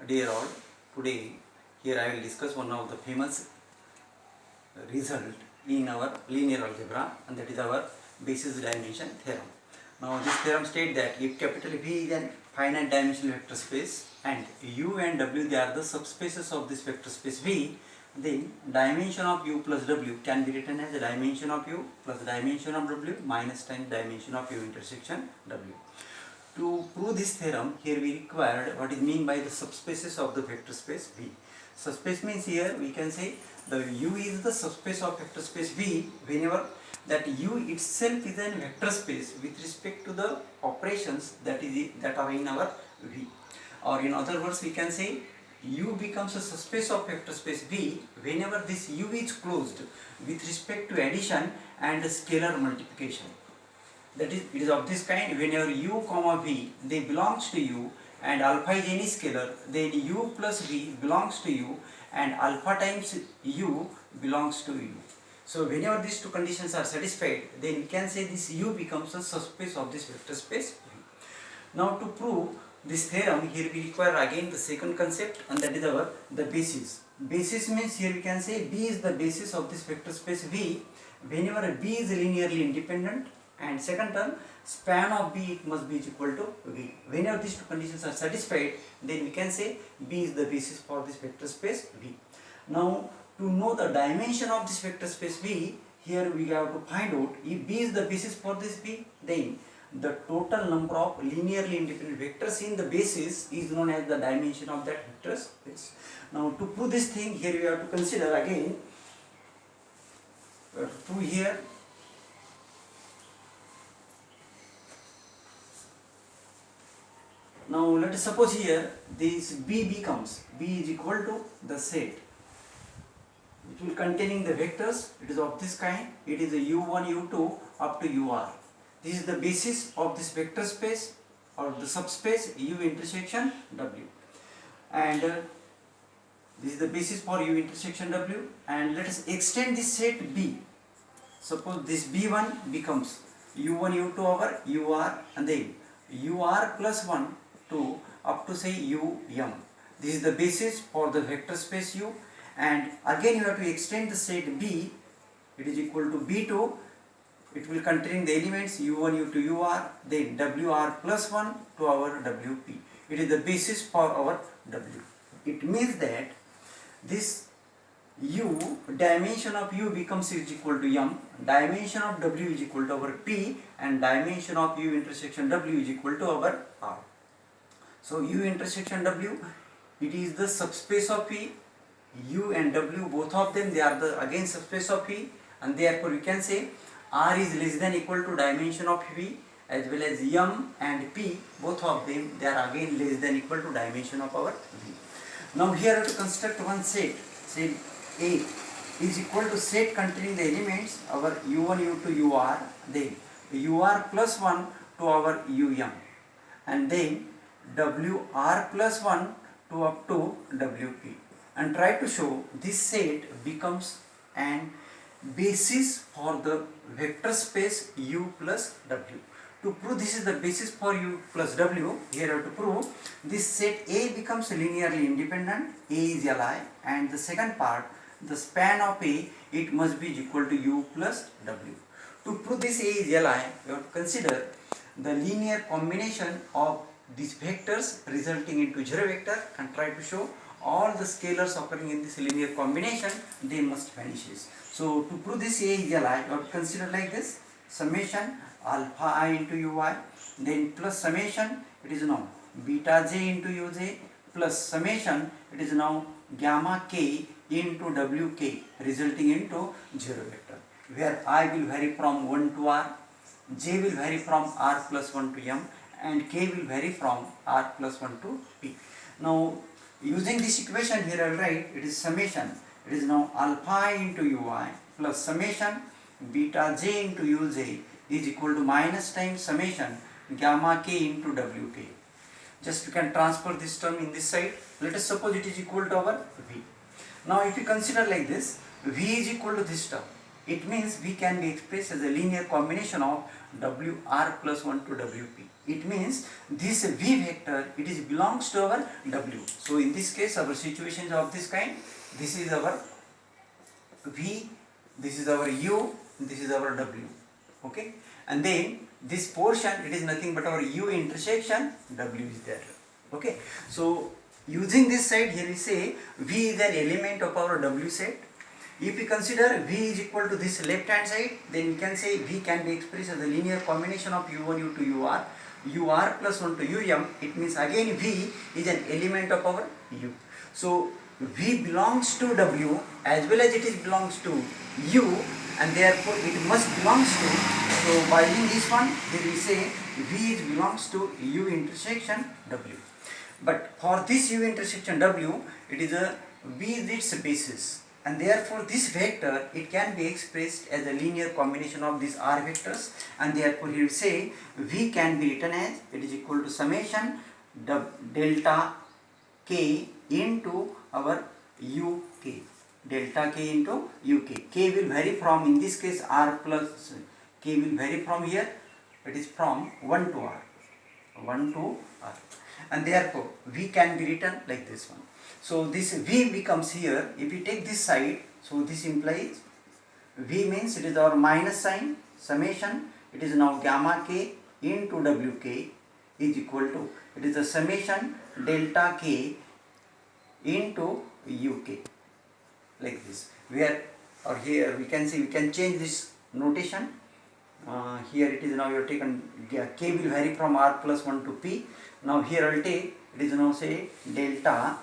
Dear all, today here I will discuss one of the famous result in our linear algebra, and that is our basis dimension theorem. Now this theorem states that if capital V is an finite dimensional vector space and U and W they are the subspaces of this vector space V, then dimension of U plus W can be written as the dimension of U plus dimension of W minus times dimension of U intersection W. To prove this theorem, here we required what is meant by the subspaces of the vector space V. Subspace means here we can say the U is the subspace of vector space V whenever that U itself is a vector space with respect to the operations that are in our V. Or in other words, we can say U becomes a subspace of vector space V whenever this U is closed with respect to addition and scalar multiplication. That is, it is of this kind. Whenever U comma V they belongs to U and alpha is any scalar, then U plus V belongs to U and alpha times U belongs to U. So whenever these two conditions are satisfied, then we can say this U becomes a subspace of this vector space V. Now to prove this theorem, here we require again the second concept, and that is the basis. Basis means here we can say B is the basis of this vector space V whenever B is linearly independent, and second term span of B must be equal to V. Whenever these two conditions are satisfied, then we can say B is the basis for this vector space V. Now to know the dimension of this vector space V, here we have to find out if B is the basis for this V, then the total number of linearly independent vectors in the basis is known as the dimension of that vector space. Now to prove this thing, here we have to consider again, prove here. Now let us suppose here this B is equal to the set which will containing the vectors. It is of this kind. It is a U1, U2 up to UR. This is the basis of this vector space or the subspace U intersection W, and this is the basis for U intersection W. And let us extend this set B. Suppose this B1 becomes U1, U2 over UR, and then UR plus 1 to up to say UM. This is the basis for the vector space U, and again you have to extend the set B. It is equal to B2. It will contain the elements U1, U2, UR, then WR plus 1 to our WP. It is the basis for our W. It means that this U, dimension of U becomes is equal to M, dimension of W is equal to our P, and dimension of U intersection W is equal to our R. So U intersection W, it is the subspace of P. U and W, both of them, they are the again subspace of P, and therefore we can say R is less than equal to dimension of V, as well as M and P, both of them, they are again less than equal to dimension of our V. Now here I have to construct one set. Say A is equal to set containing the elements our U1, U2, UR, then UR plus 1 to our UM, and then WR plus 1 to up to WP, and try to show this set becomes an basis for the vector space U plus W. To prove this is the basis for U plus W, here I have to prove this set A becomes linearly independent, A is Li, and the second part, the span of A, it must be equal to U plus W. To prove this A is Li, we have to consider the linear combination of these vectors resulting into zero vector, and try to show all the scalars occurring in this linear combination, they must vanish. So to prove this A is Li, you have to consider like this: summation alpha I into Ui, then plus summation, it is now beta j into Uj, plus summation, it is now gamma k into Wk, resulting into zero vector, where I will vary from 1 to R, j will vary from R plus 1 to M, and k will vary from R plus 1 to P. Now using this equation here I will write, it is summation, it is now alpha I into Ui plus summation beta j into Uj is equal to minus times summation gamma k into Wk. Just you can transfer this term in this side. Let us suppose it is equal to our V. Now if you consider like this, V is equal to this term, It means V can be expressed as a linear combination of WR plus 1 to WP. It means this V vector, it is belongs to our W. So in this case, our situation is of this kind. This is our V, this is our U, this is our W. Okay, and then this portion, it is nothing but our U intersection W is there. Okay, so using this side here we say V is an element of our W set. If we consider V is equal to this left hand side, then we can say V can be expressed as a linear combination of U1, U2, UR plus 1 to UM. It means again V is an element of our U. So V belongs to W as well as it is belongs to U, and therefore it must belongs to. So by using this one, then we say V is belongs to U intersection W. But for this U intersection W, it is a V is its basis, and therefore this vector, it can be expressed as a linear combination of these R vectors, and therefore here we say V can be written as it is equal to summation delta K into our UK, delta K into UK. K will vary from, in this case, R plus, K will vary from here, it is from 1 to R, 1 to R, and therefore V can be written like this one. So this V becomes here, if we take this side, so this implies V means it is our minus sign, summation, it is now gamma K into WK is equal to, it is the summation delta K into UK, like this. Where or here we can see, we can change this notation. Here it is now you have taken K will vary from R plus 1 to P. Now here I will take, it is now say delta,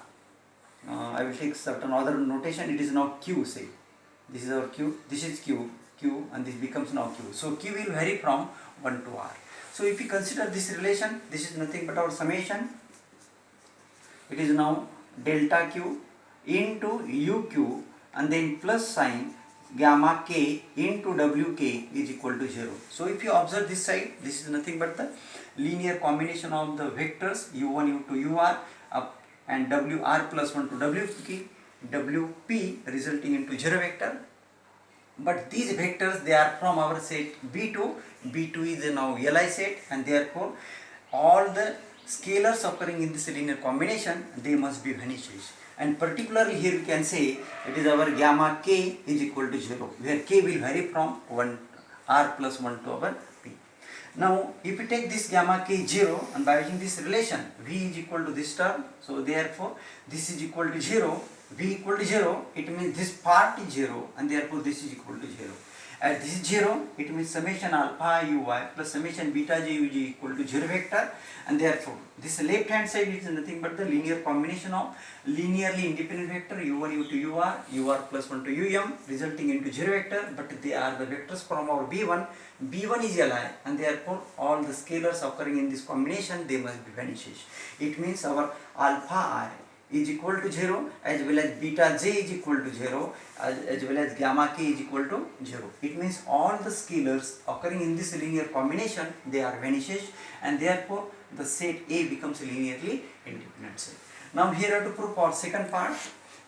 I will take certain other notation, it is now Q, say this is our Q, this is Q, and this becomes now Q. So Q will vary from 1 to R. So if you consider this relation, this is nothing but our summation, it is now delta Q into UQ and then plus sign gamma K into WK is equal to 0. So if you observe this side, this is nothing but the linear combination of the vectors U1, U2, UR up and WR plus 1 to WP resulting into 0 vector. But these vectors, they are from our set B2. B2 is now Li set, and therefore all the scalars occurring in this linear combination, they must be vanished. And particularly here we can say it is our gamma K is equal to 0, where K will vary from 1 R plus 1 to our P. Now if we take this gamma K 0, and by using this relation V is equal to this term, so therefore this is equal to 0, V equal to 0, it means this part is 0, and therefore this is equal to 0. As this is 0, it means summation alpha Uy plus summation beta j Uj equal to 0 vector, and therefore this left hand side is nothing but the linear combination of linearly independent vector U1, U2, UR plus 1 to UM resulting into 0 vector, but they are the vectors from our B1. B1 is Li, and therefore all the scalars occurring in this combination, they must be vanished. It means our alpha I is equal to 0 as well as beta j is equal to 0 as well as gamma k is equal to 0. It means all the scalars occurring in this linear combination, they are vanished, and therefore the set A becomes a linearly independent set. Now here you have to prove for second part,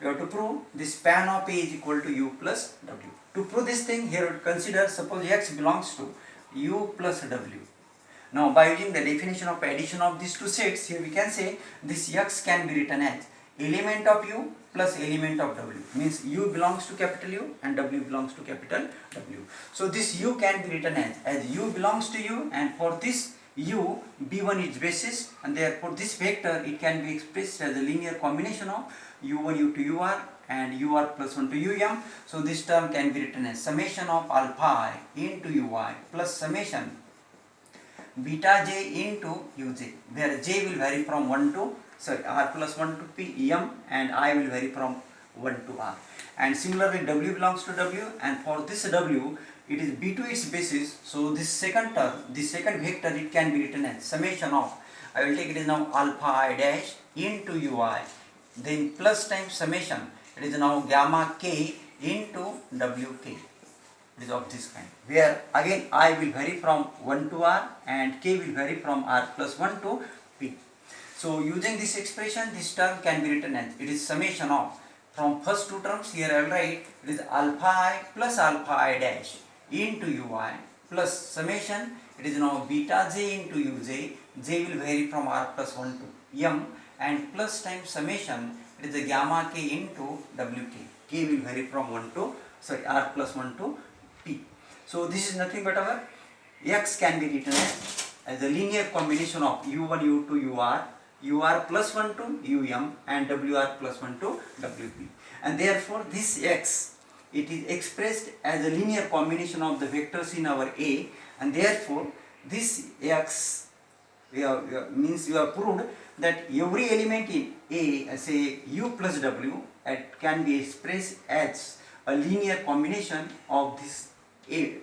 you have to prove the span of A is equal to U plus W. To prove this thing, here you have to consider, suppose X belongs to U plus W. Now by using the definition of addition of these two sets, here we can say this X can be written as element of U plus element of W, means U belongs to capital U and W belongs to capital W. So this U can be written as U belongs to U, and for this U, B1 is basis, and therefore this vector, it can be expressed as a linear combination of U1, U2, UR and UR plus 1 to UM. So this term can be written as summation of alpha I into Ui plus summation beta j into Uj, where j will vary from 1 to R plus 1 to P M, and I will vary from 1 to R. And similarly W belongs to W, and for this W, it is B2 its basis. So this second term, this second vector, it can be written as summation of, I will take it is now alpha I dash into Ui, then plus times summation, it is now gamma k into Wk. It is of this kind, where again I will vary from 1 to R and K will vary from R plus 1 to P. So using this expression, this term can be written as, it is summation of from first two terms, here I will write it is alpha I plus alpha I dash into ui plus summation, it is now beta j into uj, j will vary from r plus 1 to m, and plus times summation, it is a gamma k into wk, k will vary from 1 to, sorry, r plus 1 to p. So this is nothing but our x can be written as a linear combination of u1, u2, ur plus 1 to um, and wr plus 1 to wp. And therefore this x, it is expressed as a linear combination of the vectors in our A, and therefore this x means we have proved that every element in A, say u plus w, can be expressed as a linear combination of this A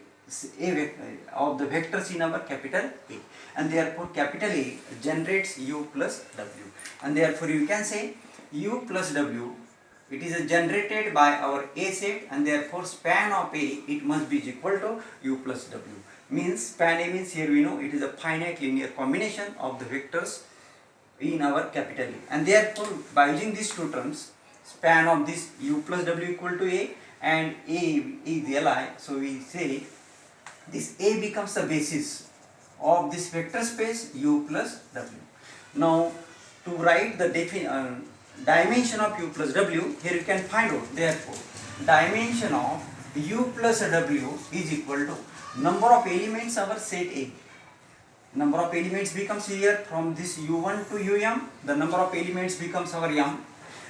vector, of the vectors in our capital A, and therefore capital A generates u plus w, and therefore you can say u plus w, it is generated by our A set, and therefore span of A, it must be equal to u plus w. Means span A means, here we know it is a finite linear combination of the vectors in our capital A, and therefore by using these two terms, span of this u plus w equal to A and A is Li, so we say this A becomes the basis of this vector space u plus w. Now to write the dimension of u plus w, here you can find out, therefore dimension of u plus w is equal to number of elements of our set A. Number of elements becomes here from this u1 to um, the number of elements becomes our m,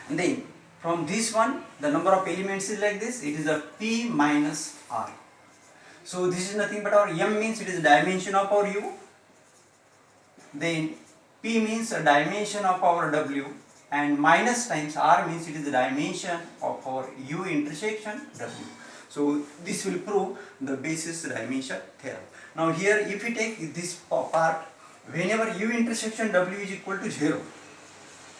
and then from this one the number of elements is like this, it is a p minus r. So this is nothing but our m means it is dimension of our u, then p means a dimension of our w, and minus times r means it is the dimension of our u intersection w. So this will prove the basis dimension theorem. Now here if we take this part, whenever u intersection w is equal to 0,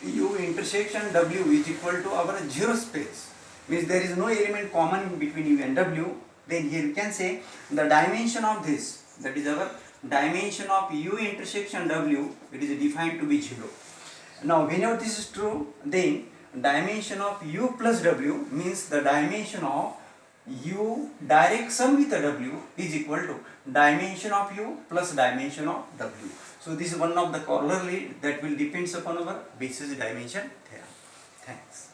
u intersection w is equal to our 0 space, means there is no element common between u and w, then here you can say the dimension of this, that is our dimension of u intersection w, it is defined to be 0. Now whenever this is true, then dimension of u plus w means the dimension of u direct sum with w is equal to dimension of u plus dimension of w. So this is one of the corollary that will depends upon our basis dimension theorem. Thanks.